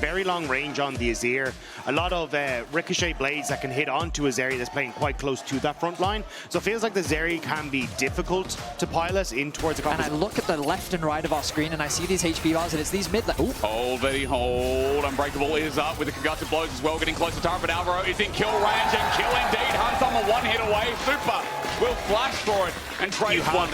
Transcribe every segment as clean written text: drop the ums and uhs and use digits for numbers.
very long range on the Azir. A lot of ricochet blades that can hit onto a Zeri that's playing quite close to that front line. So it feels like the Zeri can be difficult to pilot in towards the And I look at the left and right of our screen and I see these HP bars and it's these mid. Hold, Betty, hold. Unbreakable is up with the concussive blows as well, getting close to turret, but Alvaro is in kill range and kill indeed. Hunsama one hit away. Super will flash for it and trade one.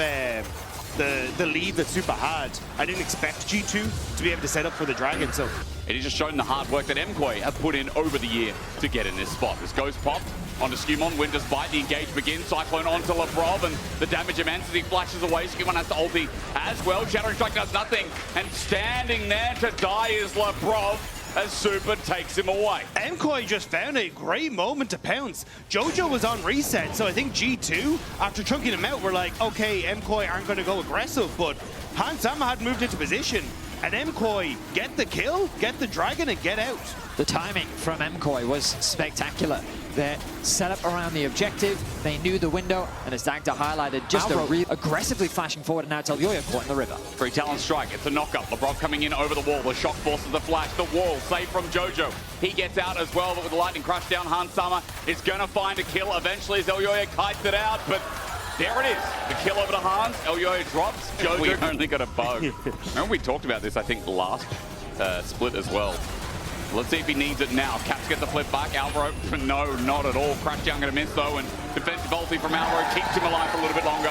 The lead that Super had. I didn't expect G2 to be able to set up for the Dragon, so it has just shown the hard work that MKOI have put in over the year to get in this spot. This Ghost popped onto Skumon, Winter's Bite, the engage begins, Cyclone onto Lebrov, and the damage immense as he flashes away. Skumon has to ulti as well. Shattering Strike does nothing, and standing there to die is Lebrov as Super takes him away. MKOI just found a great moment to pounce. Jojo was on reset, so I think G2, after chunking him out, were like, okay, MKOI aren't going to go aggressive, but Hansama had moved into position, and MKOI get the kill, get the Dragon, and get out. The timing from MKOI was spectacular. They're set up around the objective, they knew the window, and as Dagda highlighted, just aggressively flashing forward, and now it's Elyoya caught in the river. Free Talon Strike, it's a knock-up. Lebrov coming in over the wall, the shock forces the flash, the wall, save from Jojo. He gets out as well, but with the lightning crush down, Hansama is going to find a kill eventually as Elyoya kites it out, but there it is. The kill over to Hans, Elyoya drops, Jojo we only got a bug. Remember we talked about this, I think, last split as well. Let's see if he needs it now. Caps get the flip back. Alvaro, no, not at all. Crashdown going to miss though, and defensive ulti from Alvaro keeps him alive for a little bit longer.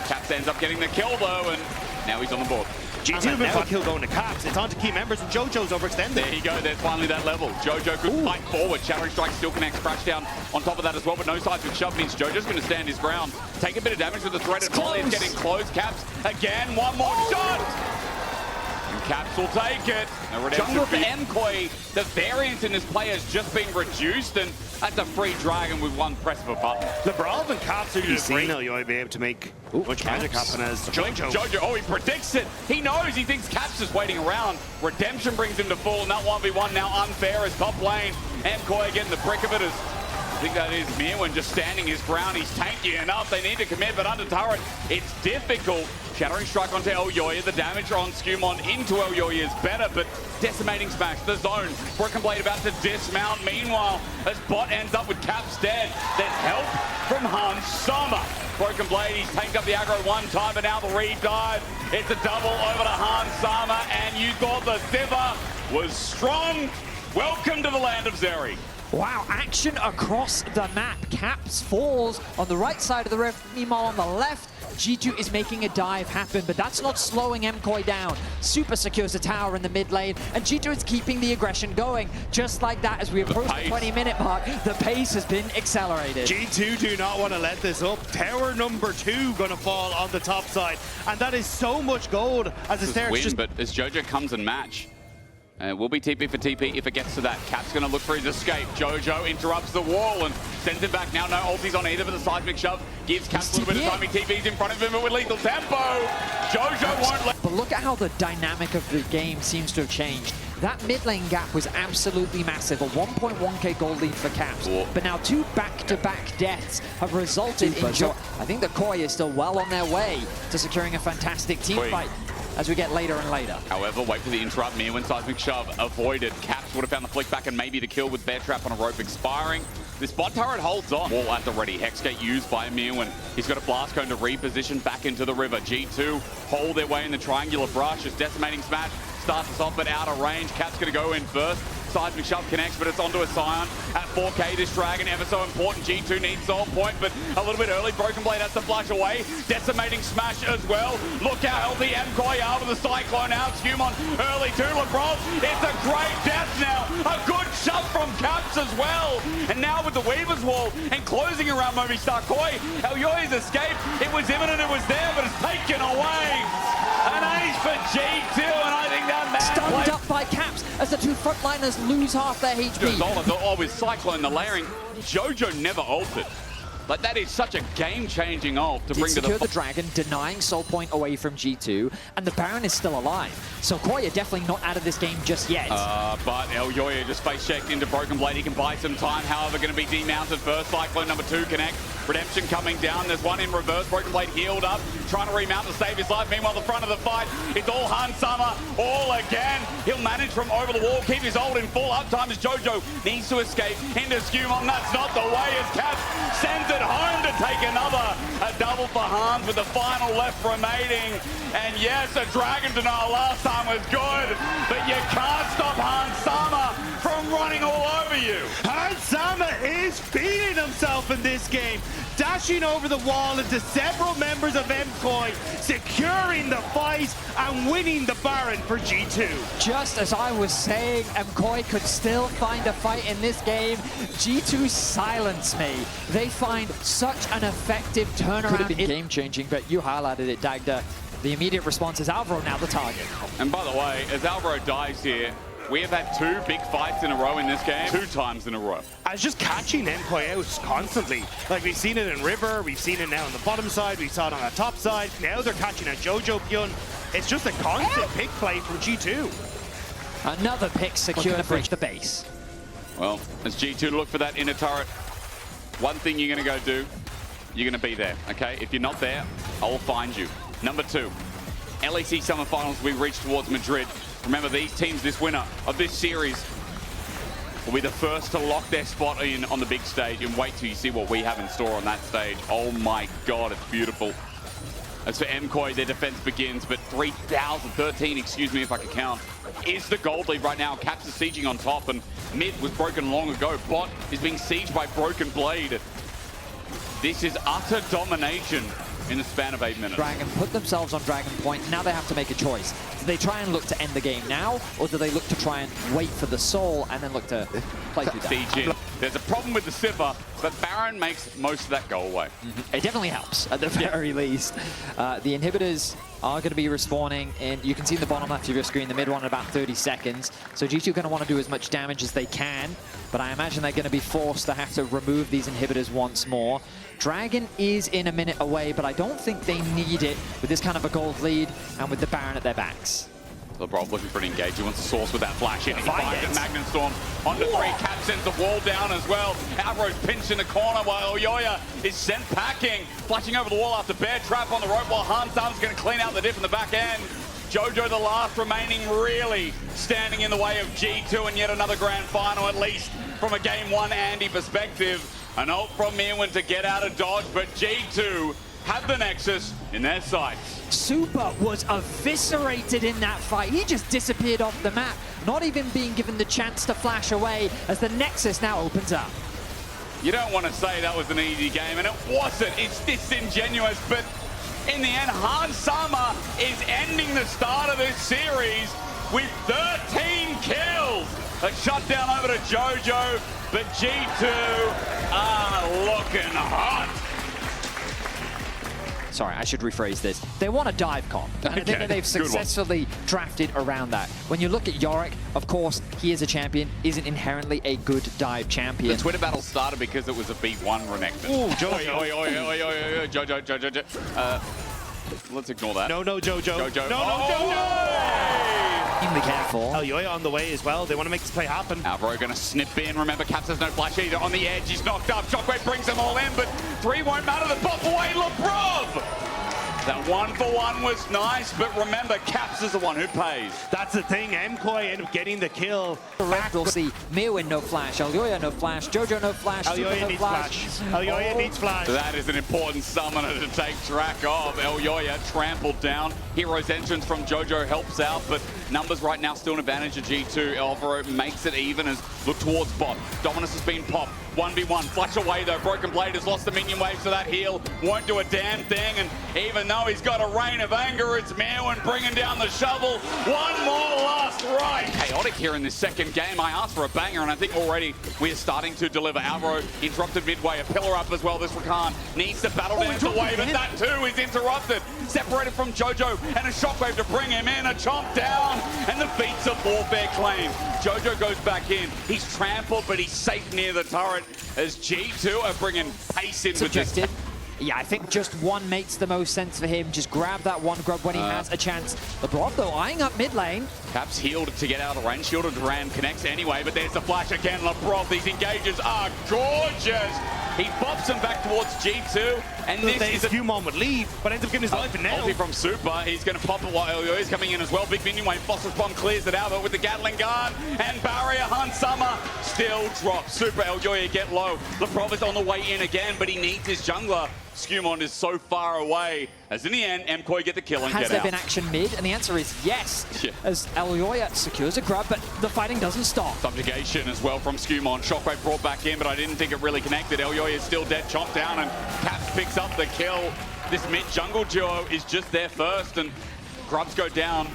Caps ends up getting the kill though, and now he's on the board. G2 have been for kill going to Caps. It's on to key members, and Jojo's overextended. There you go. There's finally that level. Jojo good fight forward. Shattering Strike still connects Crashdown on top of that as well, but no sides with shove means Jojo's going to stand his ground. Take a bit of damage with the threaded volley. It's getting close. Caps again. One more shot. Caps will take it. Jungle for MKOI, the variance in this play has just been reduced, and that's a free Dragon with one press of a button. Lebrov and Caps are just great. Elyoya be able to make much magic happen as Jojo. Oh, he predicts it. He knows. He thinks Caps is waiting around. Redemption brings him to fall, and that 1v1 now unfair as top lane. MKOI getting the brick of it as I think that is Mirwin just standing his ground. He's tanky enough. They need to commit, but under turret, it's difficult. Shattering Strike onto Elyoya. The damage on Skumon into Elyoya is better, but decimating smash, the zone. Broken Blade about to dismount. Meanwhile, as bot ends up with Caps dead, there's help from Hansama. Broken Blade, he's tanked up the aggro one time, but now the re-dive. It's a double over to Hansama, and you thought the Sivir was strong. Welcome to the land of Zeri. Wow, action across the map. Caps falls on the right side of the rift, meanwhile on the left, G2 is making a dive happen, but that's not slowing MKOI down. Super secures the tower in the mid lane, and G2 is keeping the aggression going. Just like that, as we approach the 20-minute mark, the pace has been accelerated. G2 do not want to let this up. Tower number 2 going to fall on the top side, and that is so much gold as the stairs just... But as Jojo comes and match, it will be TP for TP if it gets to that. Cap's going to look for his escape. Jojo interrupts the wall and sends it back. Now no ultis on either, but the seismic shove gives Cap a little bit of time. TP's in front of him, but with lethal tempo. Jojo won't let... But look at how the dynamic of the game seems to have changed. That mid lane gap was absolutely massive. A 1.1k gold lead for Caps. But now 2 back-to-back deaths have resulted in... I think the Koi is still well on their way to securing a fantastic team fight as we get later and later. However, wait for the interrupt. Mirwin seismic shove avoided. Caps would have found the flick back and maybe the kill with Bear Trap on a rope expiring. This bot turret holds on. Wall at the ready. Hexgate used by Mirwin. He's got a blast cone to reposition back into the river. G2 hold their way in the triangular brush as decimating smash starts us off but out of range. Cap's going to go in first. Seismic shove connects, but it's onto a Scion. At 4k, this Dragon ever so important. G2 needs soul point, but a little bit early. Broken Blade has to flash away. Decimating smash as well. Look how healthy MKOI are with the Cyclone out. Skumon early to Lebrov. It's a great death now. A good shove from Caps as well. And now with the Weaver's Wall and closing around Movistar Koi, Elyoya's escape, it was imminent, it was there, but it's taken away. An ace for G2, and I think that man stunned up by Caps as the 2 frontliners lose half their HP. Oh, with Cyclone, the layering, Jojo never ulted. Like, that is such a game-changing ult to bring to the Dragon, denying Soul Point away from G2, and the Baron is still alive. So MKOI are definitely not out of this game just yet. But Elyoya just face-checked into Broken Blade. He can buy some time, however, going to be demounted first. Cyclone number 2 connect. Redemption coming down. There's one in reverse. Broken Blade healed up, trying to remount to save his life. Meanwhile, the front of the fight, it's all Hansama, all again. He'll manage from over the wall, keep his ult in full uptime as Jojo needs to escape into Skewmon. That's not the way as Caps sends it home to take another. A double for Hans with the final left remaining. And yes, a Dragon denial last time was good, but you can't stop Hansama from running all over you. Hansama is feeding himself in this game, dashing over the wall into several members of MKOI, securing the fight and winning the Baron for G2. Just as I was saying, MKOI could still find a fight in this game. G2 silence me. They find such an effective turnaround. Could have been game-changing, but you highlighted it, Dagda. The immediate response is Alvaro now the target. And by the way, as Alvaro dies here, we have had 2 big fights in a row in this game, 2 times in a row. I was just catching MKOI out constantly. Like, we've seen it in River, we've seen it now on the bottom side, we saw it on the top side, now they're catching a Jojo Pyun. It's just a constant pick play from G2. Another pick secure to breach the base. Well, as G2 look for that inner turret, one thing you're going to go do, you're going to be there, okay? If you're not there, I will find you. Number 2, LEC Summer Finals, we reach towards Madrid. Remember, these teams, this winner of this series, will be the first to lock their spot in on the big stage, and wait till you see what we have in store on that stage. Oh my God, it's beautiful. As for MKOI, their defense begins, but 13, excuse me if I can count, is the gold lead right now. Caps is sieging on top, and mid was broken long ago. Bot is being sieged by Broken Blade. This is utter domination in the span of 8 minutes. Dragon put themselves on Dragon Point. Now they have to make a choice. Do they try and look to end the game now, or do they look to try and wait for the soul and then look to play through that? Siege in. There's a problem with the Sipper, but Baron makes most of that go away. It definitely helps, at the very least. The inhibitors are going to be respawning, and you can see in the bottom left of your screen, the mid one in about 30 seconds. So G2 are going to want to do as much damage as they can, but I imagine they're going to be forced to have to remove these inhibitors once more. Dragon is in a minute away, but I don't think they need it with this kind of a gold lead and with the Baron at their backs. LeBron looking for an engage. He wants to source with that flash in. He finds it. Magnum Storm onto 3. Cap sends the wall down as well. Alvaro's pinched in the corner while Elyoya is sent packing. Flashing over the wall after Bear Trap on the rope while Hansama's going to clean out the diff in the back end. Jojo, the last remaining, really standing in the way of G2, and yet another grand final, at least from a Game 1 Andy perspective. An ult from Mirwin to get out of dodge, but G2 have the Nexus in their sights. Super was eviscerated in that fight. He just disappeared off the map, not even being given the chance to flash away as the Nexus now opens up. You don't want to say that was an easy game, and it wasn't. It's disingenuous, but in the end, Hansama is ending the start of this series with 13 kills. A shutdown over to Jojo, but G2 are looking hot. Sorry, I should rephrase this. They want a dive comp, and I think that they've successfully drafted around that. When you look at Yorick, of course, he is a champion, isn't inherently a good dive champion. The Twitter battle started because it was a B1 Renekton. Ooh, Jojo. Jojo. Let's ignore that. No, Jojo. Jojo. No, Jojo! Extremely careful. Elyoya on the way as well. They want to make this play happen. Alvaro going to snip in. Remember, Caps has no flash either. On the edge, he's knocked up. Shockwave brings them all in, but 3 won't matter. The pop away, LeBron! That 1-for-1 was nice, but remember, Caps is the one who pays. That's the thing. MKOI end up getting the kill. We'll see Mirwin no flash, Elyoya no flash, Jojo no flash, Elyoya needs flash. Elyoya needs flash. That is an important summoner to take track of. Elyoya trampled down. Hero's entrance from Jojo helps out, but numbers right now still an advantage of G2. Alvaro makes it even as look towards bot. Dominus has been popped. 1v1. Flash away though. Broken Blade has lost the minion wave, so that heal won't do a damn thing. And even though he's got a reign of anger, it's Mirwin bringing down the shovel. One more last just right. Chaotic here in this second game. I asked for a banger, and I think already we are starting to deliver. Alvaro interrupted midway, a pillar up as well. This Rakan needs to battle dance away, but that too is interrupted. Separated from Jojo, and a shockwave to bring him in. A chomp down, and the beats of warfare claim. Jojo goes back in. He's trampled, but he's safe near the turret as G2 are bringing pace in with this. Yeah, I think just one makes the most sense for him. Just grab that one grub when he has a chance. LeBron, though, eyeing up mid lane. Caps healed to get out of range. Shielded Duran connects anyway, but there's the flash again. LeBron, these engages are gorgeous. He bops him back towards G2, and this is a few moment lead, but ends up giving his life in now. Ulti from Super. He's going to pop it while Elio is coming in as well. Big minion wave. Phosphorus Bomb clears it out, but with the Gatling gun and barrier, Han Summer still drops. Super Elioya get low. LeBron is on the way in again, but he needs his jungler. Skewmon is so far away, as in the end, MKOI get the kill and get out. Has there been action mid? And the answer is yes, as Elioya secures a grab, but the fighting doesn't stop. Subjugation as well from Skewmon. Shockwave brought back in, but I didn't think it really connected. Elioya is still dead, chomped down, and Caps picks up the kill. This mid-jungle duo is just there first, and grubs go down.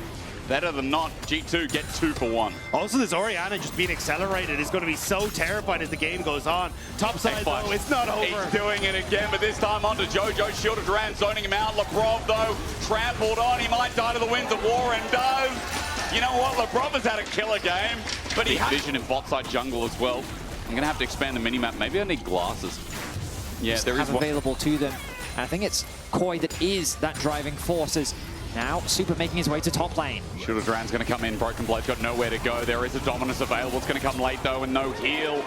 Better than not, G2 get 2 for 1. Also, this Orianna just being accelerated is going to be so terrifying as the game goes on. Top side, though, it's not over. He's doing it again, but this time onto Jojo. Shielded Duran, zoning him out. Lebrov, though, trampled on. He might die to the winds of war, and does. You know what? Lebrov has had a killer game, but he has vision in bot side jungle as well. I'm going to have to expand the minimap. Maybe I need glasses. Yeah, there is available to them. And I think it's Koi that is that driving force. Now, Super making his way to top lane. Shielded Duran's going to come in. Broken Blade's got nowhere to go. There is a Dominus available. It's going to come late, though, and no heal.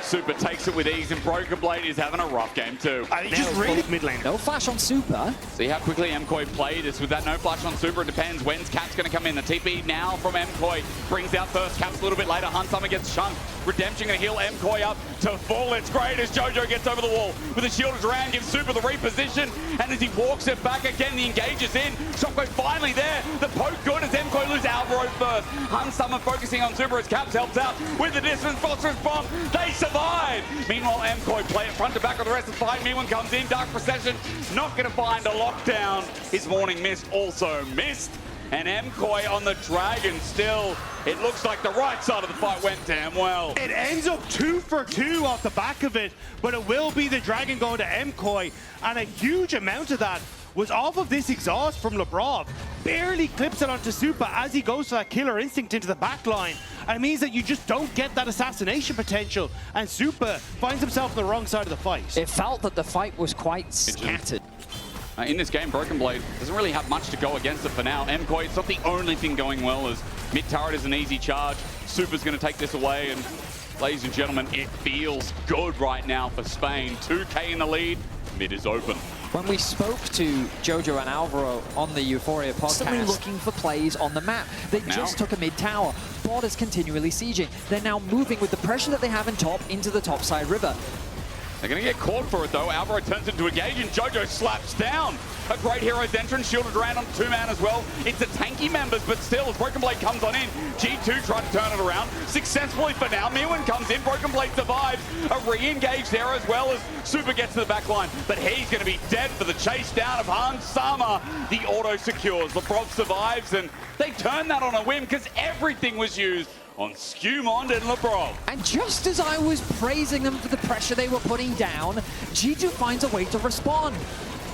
Super takes it with ease, and Broken Blade is having a rough game, too. I think just really mid lane. No flash on Super. See how quickly MKOI played. It's with that no flash on Super. It depends. When's Caps going to come in? The TP now from MKOI brings out first. Caps a little bit later. Hunt Summer gets chunked. Redemption going to heal MKOI up to full. It's great as Jojo gets over the wall with a Shielded Duran, gives Super the reposition, and as he walks it back again, the engage is in. Shockwave finally there. The poke good as MKOI loses Alvaro first. Hunt Summer focusing on Super as Caps helps out with the distance. Phosphorus Bomb. They survive. Meanwhile, MKOI play it front to back with the rest of the fight. Mewan comes in. Dark Procession not going to find a lockdown. His Morning Mist also missed. And MKOI on the Dragon still. It looks like the right side of the fight went damn well. It ends up 2 for 2 off the back of it, but it will be the Dragon going to MKOI, and a huge amount of that was off of this exhaust from Lebrov. Barely clips it onto Super as he goes for that killer instinct into the back line. And it means that you just don't get that assassination potential, and Super finds himself on the wrong side of the fight. It felt that the fight was quite scattered. In this game, Broken Blade doesn't really have much to go against it for now. MKOI, it's not the only thing going well, as mid turret is an easy charge. Super's going to take this away, and ladies and gentlemen, it feels good right now for Spain. 2K in the lead, mid is open. When we spoke to Jojo and Alvaro on the Euphoria podcast, constantly looking for plays on the map. They just took a mid tower. Bot is continually sieging. They're now moving with the pressure that they have in top into the top side river. They're going to get caught for it, though. Alvaro turns into a gauge, and Jojo slaps down. A great hero's entrance, Shielded Duran on 2-man as well. It's the tanky members, but still, as Broken Blade comes on in, G2 trying to turn it around successfully for now. Mewan comes in, Broken Blade survives. A re-engage there as well as Super gets to the back line, but he's going to be dead for the chase down of Han Sama. The auto secures. Lebrov survives, and they turn that on a whim because everything was used on Skewmon and Lebrov. And just as I was praising them for the pressure they were putting down, G2 finds a way to respond.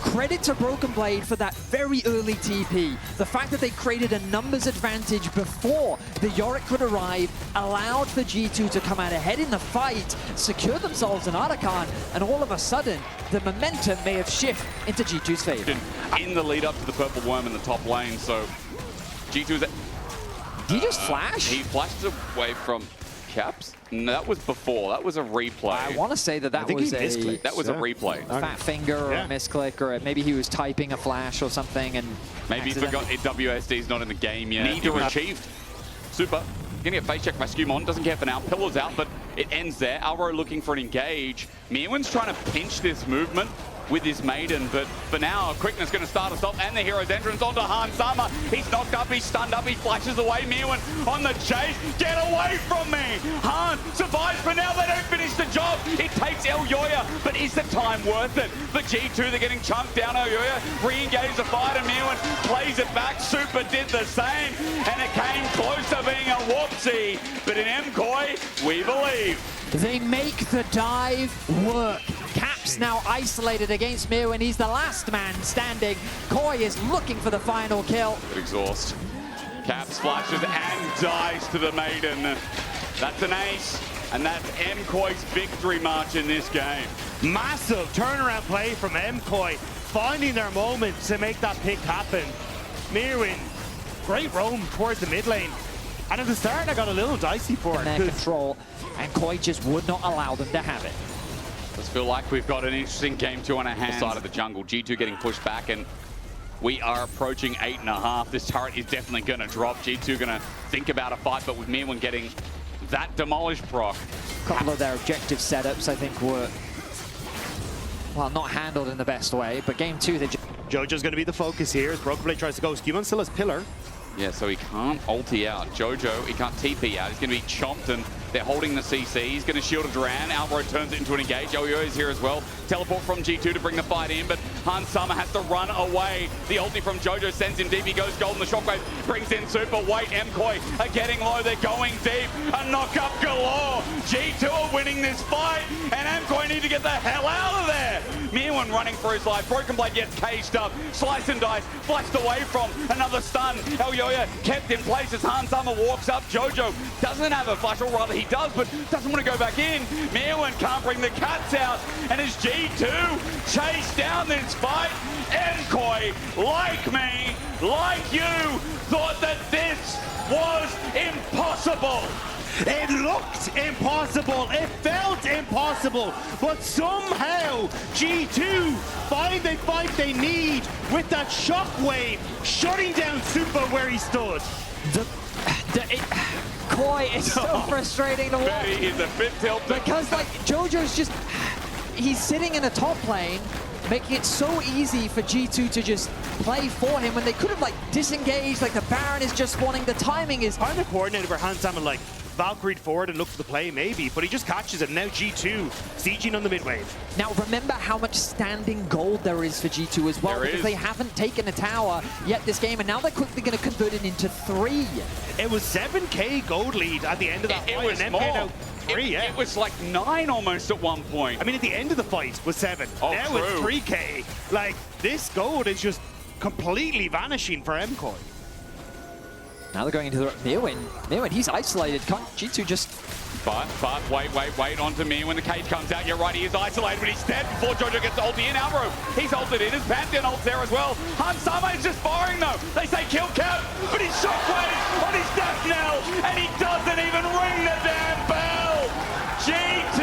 Credit to Broken Blade for that very early TP. The fact that they created a numbers advantage before the Yorick could arrive allowed for G2 to come out ahead in the fight, secure themselves an Arakan, and all of a sudden, the momentum may have shifted into G2's favor. In the lead up to the Purple Worm in the top lane, so G2's... Did he just flash? He flashed away from Caps. No, that was before. That was a replay. I want to say that that was a replay. Fat finger or a misclick, or maybe he was typing a flash or something, and maybe he forgot WSD's not in the game yet. Neither achieved. Super. Gonna get face checked by Skewmon. Doesn't care for now. Pillar's out, but it ends there. Alvaro looking for an engage. Mewan's trying to pinch this movement with his maiden, but for now, quickness going to start us off, and the hero's entrance onto Han Sama. He's knocked up, he's stunned up, he flashes away. Mewan on the chase. Get away from me! Han survives, but now they don't finish finish the job. It takes Elyoya, but is the time worth it? For G2, they're getting chunked down. Elyoya re-engages the fight, and Mirwin plays it back. Super did the same, and it came close to being a whoopsie. But in MKOI, we believe. They make the dive work. Caps now isolated against Mirwin. He's the last man standing. Koi is looking for the final kill. Exhaust. Caps flashes and dies to the Maiden. That's an ace, and that's MKOI's victory march in this game. Massive turnaround play from MKOI, finding their moment to make that pick happen. Mirwin, great roam towards the mid lane. And at the start, I got a little dicey for it. Their control, and Koi just would not allow them to have it. Does feel like we've got an interesting game 2 on our hands. Side of the jungle, G2 getting pushed back, and we are approaching 8.5. This turret is definitely going to drop. G2 going to think about a fight, but with Mirwin getting that demolish proc. A couple of their objective setups, I think, were, well, not handled in the best way, but game 2, they Jojo's going to be the focus here as Broken Blade tries to go. Scuman still has Pillar. Yeah, so he can't ulti out. Jojo, he can't TP out. He's going to be chomped, and they're holding the CC. He's going to shield a Duran. Alvaro turns it into an engage. Elyoya is here as well. Teleport from G2 to bring the fight in, but Han Summer has to run away. The ulti from Jojo sends him deep. He goes golden. The shockwave brings in super. Wait, MKOI are getting low. They're going deep. A knock-up galore. G2 are winning this fight, and MKOI need to get the hell out of there. Mirwin running for his life. Broken Blade gets caged up. Slice and dice. Flashed away from another stun. Elyoya kept in place as Han Summer walks up. Jojo doesn't have a flash, or rather he does, but doesn't want to go back in. Mirwin can't bring the cats out, and as G2 chase down this fight, MKOI, like me, like you, thought that this was impossible. It looked impossible, it felt impossible, but somehow G2 find the fight they need with that shockwave shutting down Super where he stood. Koi is so frustrating to watch. He is a bit tilted. Because, like, Jojo's just, he's sitting in a top lane, making it so easy for G2 to just play for him when they could have, like, disengaged. Like, the Baron is just wanting, the timing is... I'm the coordinator for Han Salmon, like, Valkyrie forward and look for the play, maybe, but he just catches it. Now G2 sieging on the mid wave. Now remember how much standing gold there is for G2 as well, because they haven't taken a tower yet this game, and now they're quickly going to convert it into 3. It was 7k gold lead at the end of that fight. It was and more. Now 3, yeah. It was like 9 almost at one point. I mean, at the end of the fight was 7. Oh, now true. it's 3k. Like, this gold is just completely vanishing for MKOI. Now they're going into the Mirwin, he's isolated. Can't G2 just... But wait onto me when the cage comes out. You're right, he is isolated, but he's dead before Jojo gets to ulti in. Alvaro, he's ulted in. His Pantheon ult's there as well. Han Sama is just firing though. They say kill Cap, but he's shockwave on his death knell, and he doesn't even ring the damn bell. G2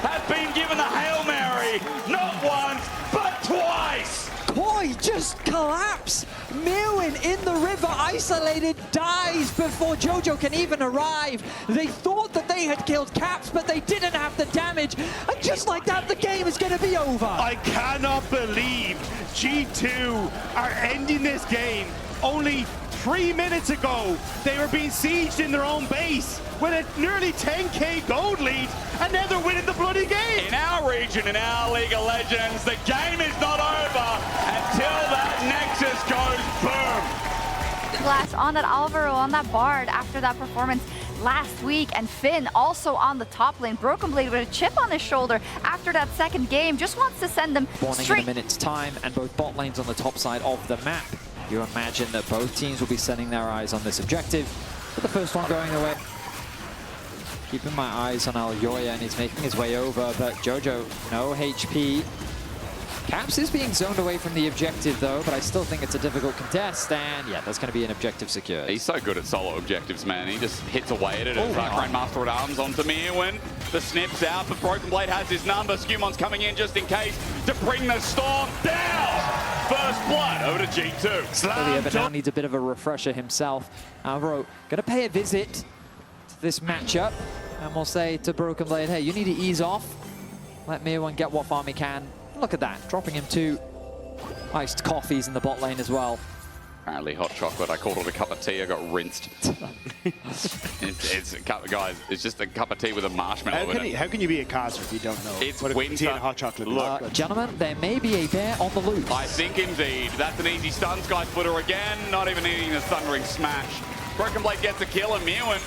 have been given the Hail Mary, not once, but twice. Koi just collapse. Mirwin in the river, isolated, dies before Jojo can even arrive. They thought that they had killed Caps, but they didn't have the damage. And just like that, the game is going to be over. I cannot believe G2 are ending this game. Only 3 minutes ago, they were being sieged in their own base with a nearly 10k gold lead, and now they're winning the bloody game. In our region, in our League of Legends, the game is not over until that Nexus goes boom. Glass on that Alvaro, on that Bard after that performance last week, and Finn also on the top lane. Broken Blade with a chip on his shoulder after that second game, just wants to send them Spawning straight. in a minute's time, and both bot lanes on the top side of the map. You imagine that both teams will be setting their eyes on this objective, but the first one going away. Keeping my eyes on Elyoya, and he's making his way over, but Jojo, no HP. Caps is being zoned away from the objective though, but I still think it's a difficult contest, and yeah, that's going to be an objective secured. He's so good at solo objectives, man. He just hits away at it as Grandmaster at Arms onto Mirwin. The snip's out, but Broken Blade has his number. Scumon's coming in just in case to bring the storm down. First blood over to G2. Olivia, but now needs a bit of a refresher himself. Alvaro going to pay a visit to this matchup, and we'll say to Broken Blade, hey, you need to ease off. Let Mirwin get what farm he can. Look at that, dropping him 2 iced coffees in the bot lane as well. Apparently hot chocolate. I called it a cup of tea. I got rinsed. it's a cup, guys. It's just a cup of tea with a marshmallow in it. How can you be a caster if you don't know It's what a winter. tea and hot chocolate is? Look, Gentlemen, there may be a bear on the loose. I think indeed. That's an easy stun. Sky Splitter again. Not even needing a Thundering Smash. Broken Blade gets a kill, and Mewen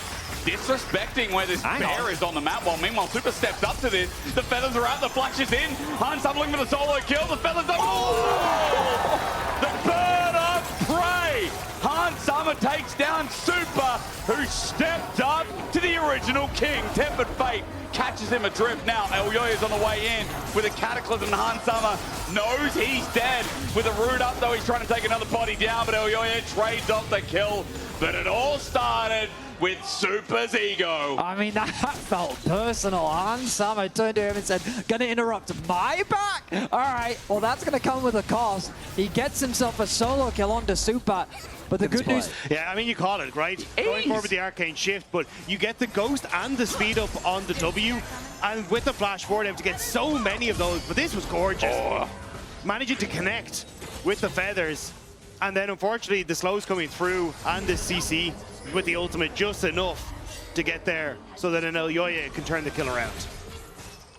disrespecting where this bear is on the map. While meanwhile, Super steps up to this. The feathers are out. The flash is in. Hans up looking for the solo kill. The feathers are... Oh! The bird of prey! Hans Summer takes down Super, who stepped up to the original king. Tempered Fate catches him adrift. Now Elyoya's on the way in with a Cataclysm. Hans Summer knows he's dead. With a root up, though, he's trying to take another body down, but Elyoya trades off the kill. But it all started with Super's ego. I mean, that felt personal. Hans Summer turned to him and said, gonna interrupt my back? All right, well, that's gonna come with a cost. He gets himself a solo kill onto Super. But the good news... Yeah, I mean, you call it, right? Going forward with the Arcane Shift, but you get the Ghost and the speed up on the W, and with the Flash forward, able to get so many of those, but this was gorgeous. Oh. Managing to connect with the feathers, and then unfortunately the slows coming through, and the CC with the ultimate just enough to get there, so that an Elyoya can turn the kill around.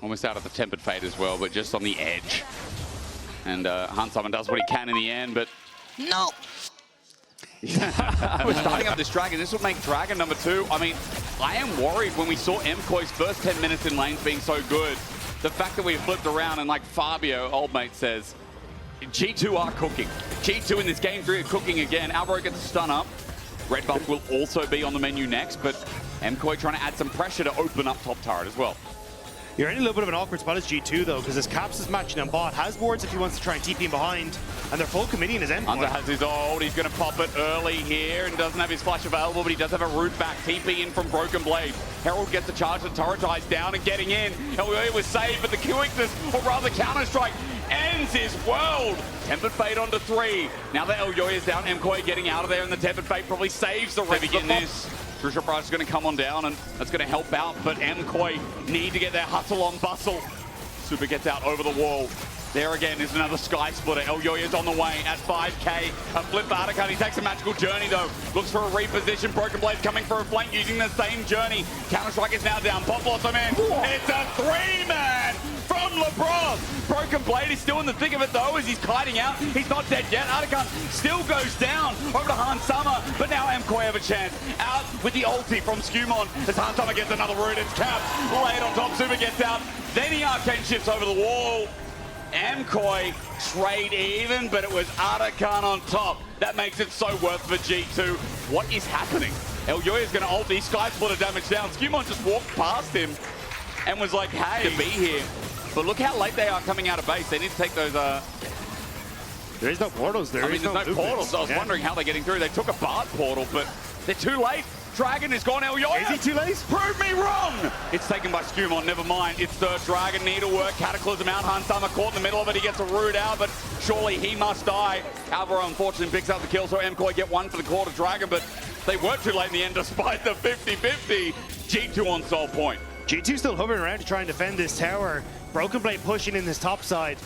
Almost out of the Tempered Fate as well, but just on the edge. And Hans Summer does what he can in the end, but... No! We're starting up this Dragon. This will make Dragon number 2. I mean, I am worried when we saw MKOI's first 10 minutes in lanes being so good. The fact that we flipped around and like Fabio, old mate, says, G2 are cooking. G2 in this game 3 are cooking again. Alvaro gets a stun up. Red buff will also be on the menu next, but MKOI trying to add some pressure to open up top turret as well. You're in a little bit of an awkward spot as G2 though, because as Caps is matching on bot, has wards if he wants to try and TP him behind, and they're full committing his end. Hunter has his ult, he's going to pop it early here and doesn't have his flash available, but he does have a root back. TP in from Broken Blade. Herald gets the charge, the turret eyes down and getting in. Elyoya was saved, but the quickness, or rather Counter-Strike, ends his world. Tempered Fate onto 3. Now that Elyoya's down, MKOI getting out of there, and the Tempered Fate probably saves the rest of this. Crucial Price is going to come on down, and that's going to help out, but MKOI need to get their hustle on bustle. Super gets out over the wall. There again is another Sky Splitter. Elyoya's on the way at 5k. A flip for Atakan. He takes a magical journey though. Looks for a reposition. Broken Blade coming for a flank using the same journey. Counter-Strike is now down. Pop Blossom in. It's a 3-man from LeBron. Broken Blade is still in the thick of it though as he's kiting out. He's not dead yet. Atakan still goes down over to Hans Summer, but now MKOI have a chance. Out with the ulti from Skumon as Hans Summer gets another root. It's capped. Laid on top. Super gets out. Then he arcane shifts over the wall. MKOI trade even, but it was Atakan on top. That makes it so worth for G2. What is happening? Elyoya's going to ult these Sky Splitter damage down. Skumon just walked past him and was like, hey, to be here. But look how late they are coming out of base. They need to take those... There is no portals. There's no portals. I was wondering how they're getting through. They took a Bard portal, but they're too late. Dragon is gone. Elyoya. Is he too late? Prove me wrong. It's taken by Skumon. Never mind. It's third Dragon. Needlework. Cataclysm out. Hans Summer caught in the middle of it. He gets a root out, but surely he must die. Alvaro unfortunately picks up the kill, so MKOI get one for the quarter Dragon, but they weren't too late in the end despite the 50-50. G2 on sole point. G2 still hovering around to try and defend this tower. Broken Blade pushing in this top side.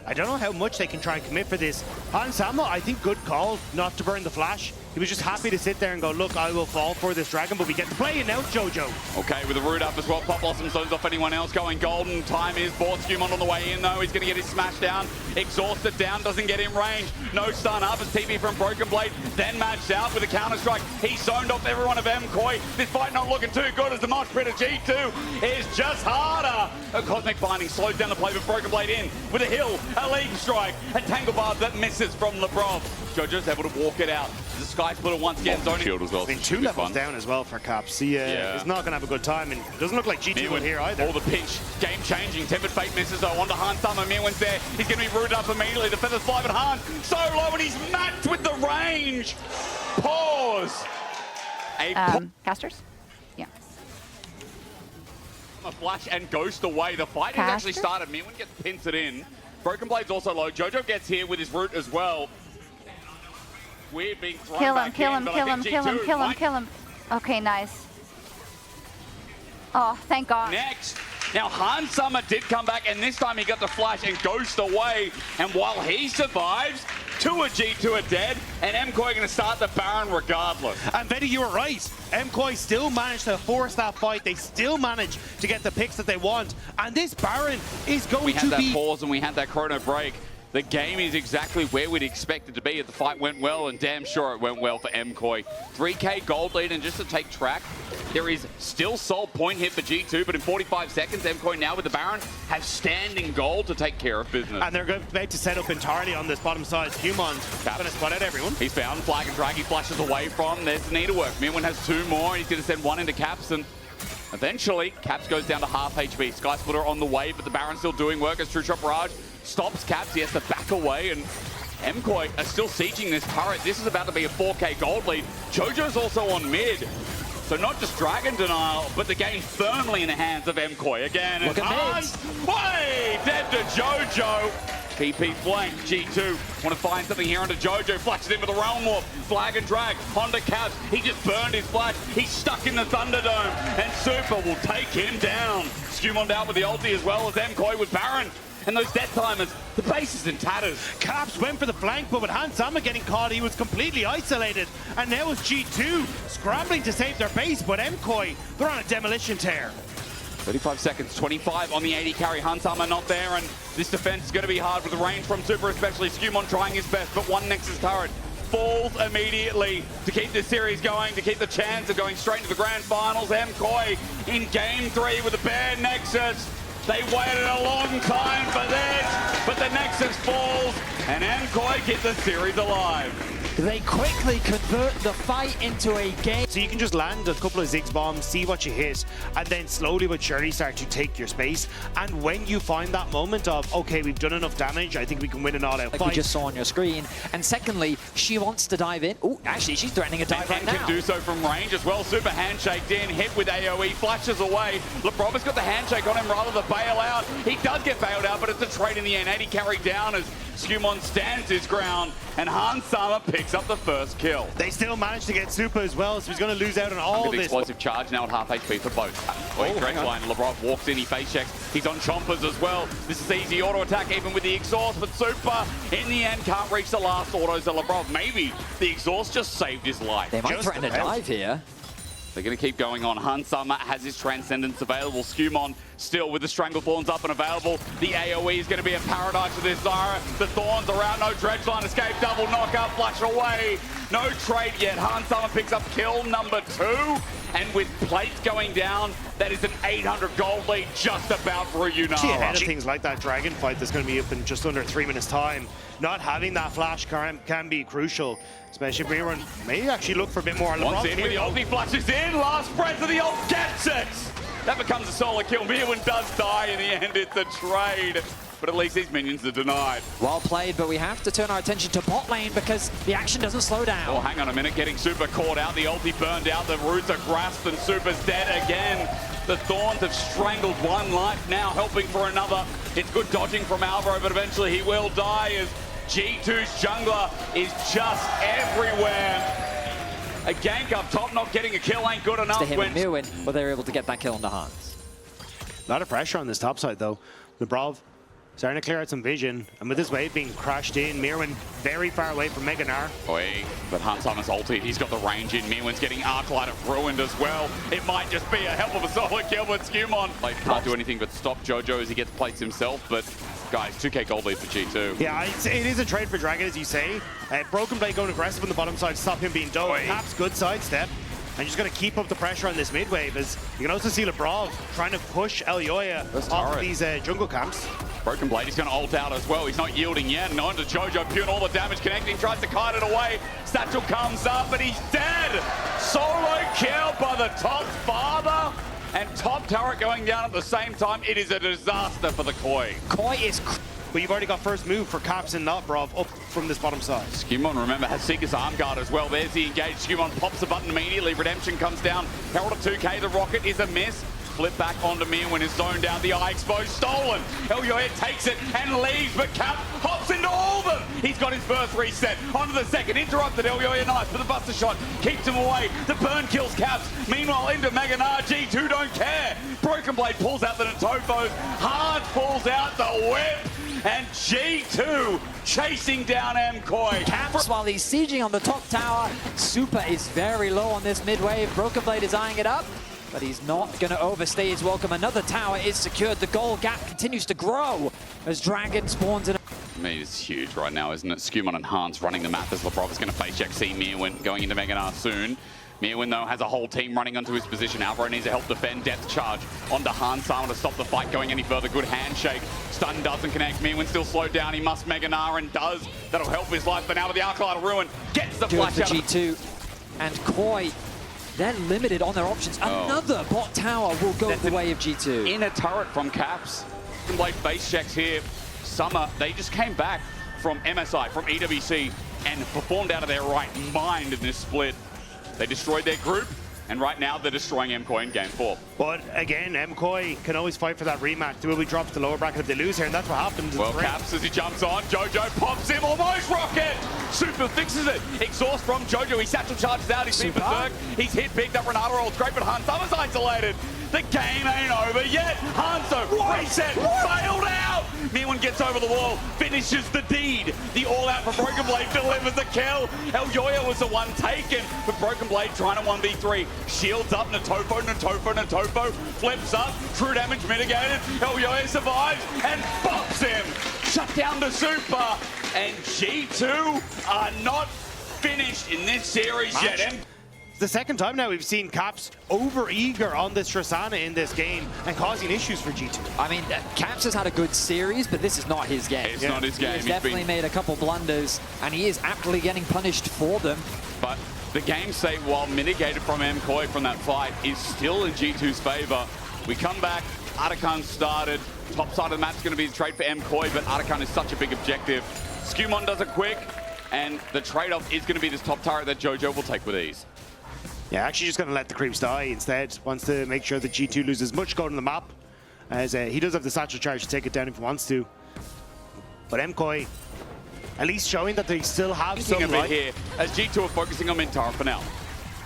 I don't know how much they can try and commit for this. Hans Summer, I think good call not to burn the flash. He was just happy to sit there and go, look, I will fall for this Dragon, but we get to play it now, Jojo. Okay, with the root up as well, Pop Blossom zones off anyone else going golden. Time is bought. Skumon on the way in, though. He's going to get his smash down. Exhausted down, doesn't get in range. No stun up as TP from Broken Blade. Then matched out with a Counter-Strike. He zoned off everyone of MKOI. This fight not looking too good as the Mosh Pit of G2 is just harder. A Cosmic Binding slows down the play with Broken Blade in with a heal, a league strike, a Tangle Barb that misses from LeBron. Jojo's able to walk it out. The Sky Splitter once again zoning shield as well. I mean, 2 levels down as well for Caps. He is not going to have a good time, and it doesn't look like G2 will here either. All the pinch, game changing. Tempered Fate misses though onto Hans Summer. Mewen's there. He's going to be rooted up immediately. The feathers fly, but Hans so low, and he's matched with the range. Pause. Casters? Yeah. A flash and ghost away. The fight has actually started. Mewen gets pincered in. Broken Blade's also low. Jojo gets here with his root as well. We're being thrown back in, but I think G2 kill him. Okay, nice. Oh, thank God. Next. Now, Hans Summer did come back, and this time he got the flash and ghost away. And while he survives, Two of G2 are dead, and MKOI going to start the Baron regardless. And Betty, you were right. MKOI still managed to force that fight. They still managed to get the picks that they want. And this Baron is going to be... We had that pause and we had that chrono break. The game is exactly where we'd expect it to be if the fight went well, and damn sure it went well for MKOI. 3K gold lead, and just to take track, there is still sole point hit for G2, but in 45 seconds, MKOI now with the Baron have standing gold to take care of business. And they're about to set up entirely on this bottom side. Humon's going to spot out everyone. He's found Flag and Drag, he flashes away from. There's the needlework. Mirwin has two more, and he's going to send one into Caps, and eventually, Caps goes down to half HP. Sky Splitter on the way, but the Baron's still doing work as True Shot Barrage stops Caps. He has to back away, and MKOI are still sieging this turret. This is about to be a 4K gold lead. Jojo's also on mid. So not just Dragon denial, but the game firmly in the hands of MKOI again. Look at mid. Way dead to Jojo. PP flank, G2 want to find something here onto Jojo, flashes in with the Realm Warp, Flag and Drag, Honda Caps, he just burned his flash, he's stuck in the Thunderdome, and Super will take him down. Skumon down with the ulti as well as MKOI with Baron. And those death timers, the base is in tatters. Caps went for the flank, but with Hansama getting caught, he was completely isolated. And now it's G2 scrambling to save their base, but MKOI, they're on a demolition tear. 35 seconds, 25 on the 80 carry. Hansama not there, and this defense is going to be hard with the range from Super, especially Skumon trying his best, but one Nexus turret falls immediately to keep this series going, to keep the chance of going straight to the grand finals. MKOI in game 3 with a bare Nexus. They waited a long time for this, but the Nexus falls, and MKOI get the series alive. They quickly convert the fight into a game. So you can just land a couple of Ziggs bombs, see what you hit, and then slowly but surely start to take your space. And when you find that moment of, okay, we've done enough damage, I think we can win an all-out like fight. we just saw on your screen. And secondly, she wants to dive in. Oh, actually, she's threatening a dive right now. Can do so from range as well. Super handshaked in, hit with AoE, flashes away. LeBron has got the handshake on him rather than bail out. He does get bailed out, but it's a trade in the end. 80 carry down as Skumon stands his ground, and Hansama picks up the first kill. They still managed to get Super as well, so he's going to lose out on all this. Explosive charge now at half HP for both. Direct line, Lebrov walks in, he face checks. He's on chompers as well. This is easy auto attack even with the exhaust, but Super in the end can't reach the last autos of Lebrov. Maybe the exhaust just saved his life. They might threaten a dive here. They're going to keep going on. Hansama has his Transcendence available. Skumon still with the Stranglethorns up and available. The AoE is going to be a paradise for this Zara. The Thorns are out. No dredge line escape. Double knockout. Flash away. No trade yet. Hansama picks up kill number 2. And with plates going down, that is an 800 gold lead just about for a Unara. Ahead of things like that Dragon fight that's going to be up in just under 3 minutes time. Not having that flash can be crucial, especially if Mirwin may actually look for a bit more. Once in with the ulti, flashes in, last breath of the ult gets it! That becomes a solo kill. Mirwin does die in the end, it's a trade. But at least these minions are denied. Well played, but we have to turn our attention to bot lane because the action doesn't slow down. Oh, hang on a minute, getting Super caught out, the ulti burned out, the roots are grasped and Super's dead again. The Thorns have strangled one life now, helping for another. It's good dodging from Alvaro, but eventually he will die as G2's jungler is just everywhere. A gank up top, not getting a kill ain't good enough. To him and Mirwin, but they're able to get that kill on the Hans. A lot of pressure on this top side though. Lebrov starting to clear out some vision, and with this wave being crashed in, Mirwin very far away from Meganar. But Hansama's ulti, he's got the range in. Mirwin's getting Arclight ruined as well. It might just be a hell of a solo kill with Skumon. Like, can't do anything but stop Jojo as he gets plates himself, but guys, 2K gold lead for G2. Yeah, it is a trade for Dragon, as you say. Broken Blade going aggressive on the bottom side to stop him being dove. Caps good sidestep. And just going to keep up the pressure on this mid wave, as you can also see Lebrov trying to push Elyoya off of these jungle camps. Broken Blade, he's going to ult out as well. He's not yielding yet. And on to Jojo, Pune, all the damage connecting, tries to kite it away. Satchel comes up, but he's dead. Solo kill by the top father. And top turret going down at the same time. It is a disaster for the Koi. Koi is... But you've already got first move for Caps and not Brov up from this bottom side. Skumon, remember, has Seeker's arm guard as well. There's the engage. Skumon pops the button immediately. Redemption comes down. Herald of 2K. The rocket is a miss. Flip back onto Mirwin is zoned out. The eye exposed. Stolen. Elyoya takes it and leaves, but Cap hops into all of them. He's got his first reset. Onto the second. Interrupted. Elyoya nice for the buster shot. Keeps him away. The burn kills Caps. Meanwhile, into Meganar. G2 don't care. Broken Blade pulls out the Natofos. Hard pulls out the whip. and G2 chasing down MKOI. Caps while he's sieging on the top tower. Super is very low on this mid wave. Broken Blade is eyeing it up, but he's not going to overstay his welcome. Another tower is secured. The goal gap continues to grow as Dragon spawns in. I mean, it's huge right now, isn't it? Skumon and Hans running the map as Lebrov is going to face check. See Mirwin going into Mega Gnar soon. Mirwin, though, has a whole team running onto his position. Alvaro needs to help defend. Death charge onto Hans Sama to stop the fight going any further. Good handshake. Stun doesn't connect. Mirwin still slowed down. He must Mega Gnar and does. That'll help his life. But now with the Arclight of Ruin, gets the flash out. G2 and Koi, they're limited on their options. Another bot tower will go the way of G2. In a turret from Caps. Blade base checks here. Summer, they just came back from MSI, from EWC, and performed out of their right mind in this split. They destroyed their group, and right now they're destroying MKOI in Game 4. But again, MKOI can always fight for that rematch. They will be dropped to the lower bracket if they lose here, and that's what happened. Well, Caps, as he jumps on, Jojo pops him, almost rocket! Super fixes it. Exhaust from Jojo. He satchel charges out. He's been berserk. He's hit, picked up Renato rolls. Great, but Hanso's isolated. The game ain't over yet. Hanso, reset, failed out. Mirwin gets over the wall, finishes the deed. The all-out for Broken Blade delivers the kill. El Yoyo was the one taken, but Broken Blade trying to 1v3. Shields up, Natofo, flips up, true damage mitigated. El Yoyo survives and bops him. Shut down the Super, and G2 are not finished in this series yet. It's the second time now we've seen Caps over-eager on this Tristana in this game and causing issues for G2. I mean, Caps has had a good series, but this is not his game. It's not his game. He's definitely made a couple blunders, and he is aptly getting punished for them. But the game state, while mitigated from MKOI from that fight, is still in G2's favor. We come back, Arakan started. Top side of the map's going to be the trade for MKOI, but Arakan is such a big objective. Skumon does it quick, and the trade-off is going to be this top turret that Jojo will take with ease. Yeah, actually just going to let the creeps die instead. Wants to make sure that G2 loses as much gold on the map, as he does have the satchel charge to take it down if he wants to. But MKOI, at least showing that they still have some life here, as G2 are focusing on Mintara for now.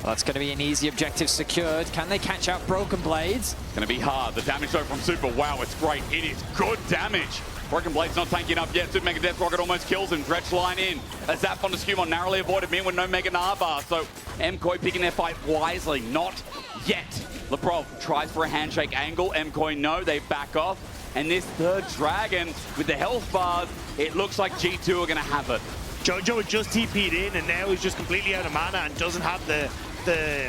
Well, that's going to be an easy objective secured. Can they catch out Broken Blades? Going to be hard. The damage though from Super, wow, it's great. It is good damage. Broken Blade's not tanking up yet. Super Mega Death Rocket almost kills him. Dretch line in. A zap onto Skumon, narrowly avoided Mirwin with no Mega Gnar bar. So MKOI picking their fight wisely. Not yet. Lebrov tries for a handshake angle. MKOI no, they back off. And this third Dragon with the health bars, it looks like G2 are going to have it. Jojo had just TP'd in and now he's just completely out of mana and doesn't have the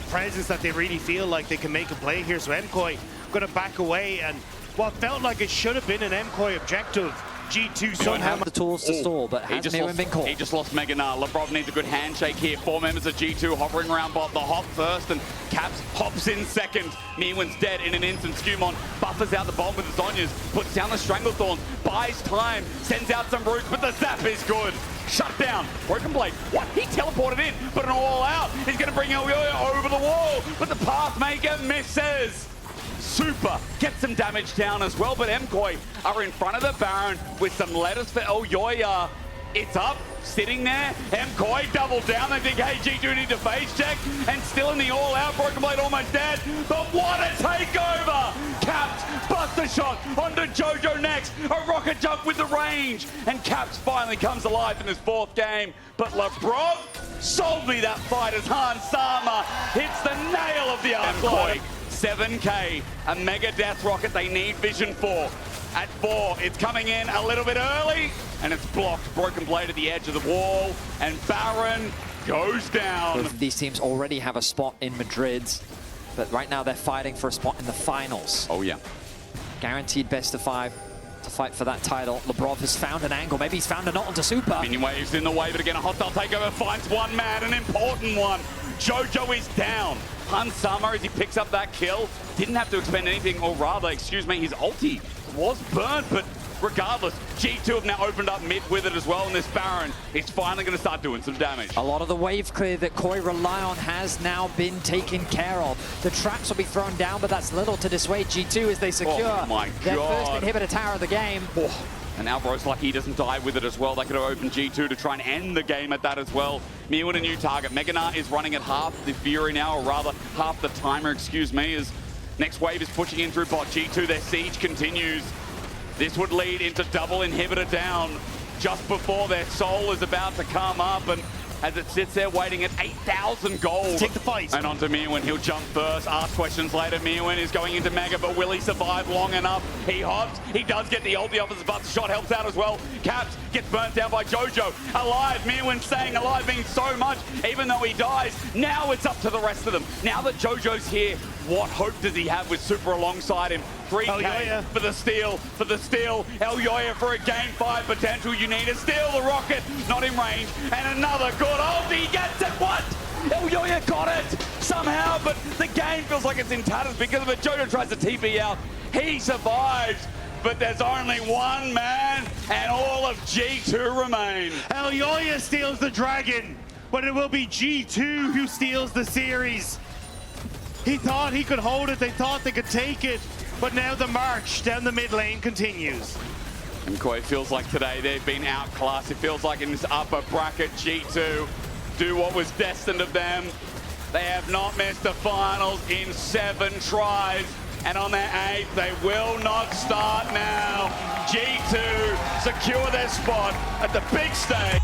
presence that they really feel like they can make a play here. So MKOI going to back away, and what felt like it should have been an MKOI objective, G2 somehow have the tools to stall, but has Mirwin been caught? He just lost Mega Gnar. Lebrov needs a good handshake here. 4 members of G2 hovering around bot. The hop first, and Caps hops in second. Mirwin's dead in an instant. Skumon buffers out the bomb with the Zonyas, puts down the Stranglethorns, buys time, sends out some roots, but the zap is good. Shut down. Broken Blade. What? He teleported in, but an all out. He's going to bring El Yoyo over the wall, but the Pathmaker misses. Super gets some damage down as well, but MKOI are in front of the Baron with some letters for El Yoyo. It's up, sitting there. MKOI double down. They think, hey, G2 need to phase check, and still in the all-out. Broken Blade almost dead, but what a takeover! Caps bust a shot onto Jojo next. A rocket jump with the range, and Caps finally comes alive in his 4th game. But Lebrov sold me that fight as Hans Sama hits the nail of the Arclight. 7K, a Mega Death Rocket they need vision for. At 4, it's coming in a little bit early, and it's blocked. Broken Blade at the edge of the wall, and Baron goes down. Both of these teams already have a spot in Madrid, but right now they're fighting for a spot in the finals. Oh yeah. Guaranteed best of 5 to fight for that title. Lebrov has found an angle. Maybe he's found a knot onto Super. Minion waves in the way, but again, a hostile takeover finds one man, an important one. Jojo is down. Hans Sama, as he picks up that kill, didn't have to expend anything, or rather, excuse me, his ulti was burnt, but regardless, G2 have now opened up mid with it as well, and this Baron is finally going to start doing some damage. A lot of the wave clear that KOI rely on has now been taken care of. The traps will be thrown down, but that's little to dissuade G2 as they secure their first inhibitor tower of the game. Oh. And Alvaro's lucky he doesn't die with it as well. They could have opened G2 to try and end the game at that as well. Mirwin a new target. Mega Gnar is running at half the fury now, or rather half the timer, excuse me, as next wave is pushing in through bot. G2, their siege continues. This would lead into double inhibitor down just before their soul is about to come up, and as it sits there waiting at 8,000 gold. Take the fight. And onto Mirwin, he'll jump first, ask questions later. Mirwin is going into Mega, but will he survive long enough? He hops, he does get the ulti off his butt, the shot helps out as well. Caps gets burnt down by Jojo. Alive, Mirwin staying alive means so much, even though he dies. Now it's up to the rest of them. Now that Jojo's here, what hope does he have with Super alongside him? 3K for the steal, Elyoya for a game 5 potential. You need to steal the rocket, not in range, and another good ulti, gets it, what? Elyoya got it somehow, but the game feels like it's in tatters because of it. Jojo tries to TP out, he survives, but there's only one man, and all of G2 remain. Elyoya steals the dragon, but it will be G2 who steals the series. He thought he could hold it, they thought they could take it, but now the march down the mid lane continues. MKOI feels like today they've been outclassed. It feels like in this upper bracket, G2 do what was destined of them. They have not missed the finals in 7 tries, and on their 8th, they will not start now. G2 secure their spot at the big stage.